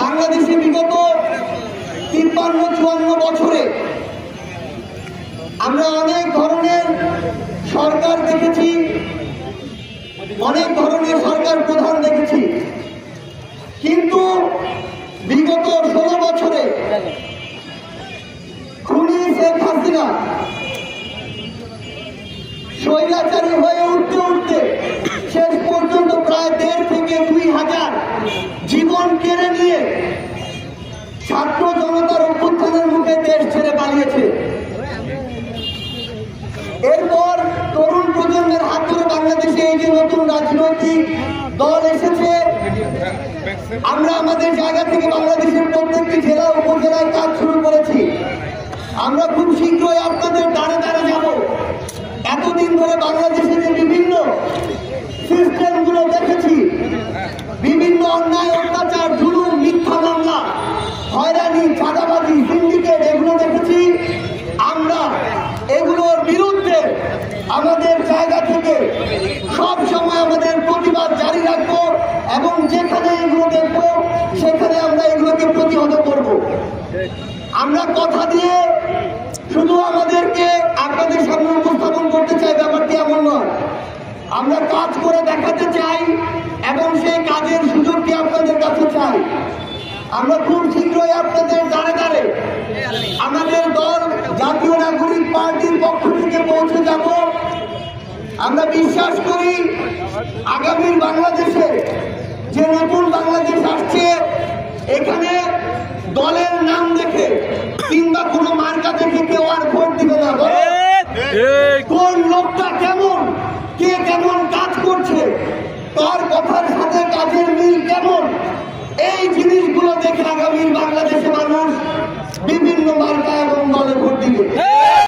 বাংলাদেশে বিগত 53-54 বছরে আমরা অনেক ধরনের সরকার দেখেছি, অনেক ধরনের সরকার প্রধান দেখেছি, কিন্তু বিগত 16 বছরে খুনি শেখ হাসিনা স্বৈরাচারী হয়ে উঠতে উঠতে শেষ পর্যন্ত প্রায় 1,500 থেকে 2,000 জীবন কেড়ে নিয়ে ছাত্র জনতার অভ্যুত্থানের মুখে দেশ ছেড়ে পালিয়েছে। এরপর তরুণ প্রজন্মের হাত ধরে বাংলাদেশে এই যে নতুন রাজনৈতিক দল এসেছে, আমরা আমাদের জায়গা থেকে বাংলাদেশের প্রত্যেকটি জেলা উপজেলায় কাজ শুরু করেছি। আমরা খুব শীঘ্রই আপনাদের দ্বারে দ্বারে যাব। এতদিন ধরে বাংলাদেশে যে বিভিন্ন সিস্টেমগুলো দেখেছি, বিভিন্ন অন্যায় অত্যাচার, জুলুম, মিথ্যা মামলা, হয়রানি, চাঁদাবাজি, সিন্ডিকেট, এগুলো দেখেছি। আমরা এগুলোর বিরুদ্ধে আমাদের জায়গা থেকে সব সময় আমাদের প্রতিবাদ জারি রাখবো এবং যেখানে এগুলো দেখবো সেখানে আমরা এগুলোকে প্রতিহত করব। আমরা কথা দিয়ে শুধু আমাদেরকে আপনাদের সামনে উপস্থাপন করতে চাই, ব্যাপারটি এমন নয়। আমরা কাজ করে দেখাতে চাই এবং সেই কাজের সুযোগটি আপনাদের কাছে চাই। আমরা খুব শীঘ্রই আপনাদের দ্বারে দ্বারে আমাদের দল জাতীয় নাগরিক পার্টির পক্ষ থেকে পৌঁছে যাব। আমরা বিশ্বাস করি আগামীর বাংলাদেশে যে নতুন বাংলাদেশ আসছে, এখানে দলের নাম দেখে কিংবা কোনো মার্কা দেখে কেউ আর ভোট দিবে না। কোন লোকটা কেমন, কে কেমন কাজ করছে, তার কথার সাথে কাজের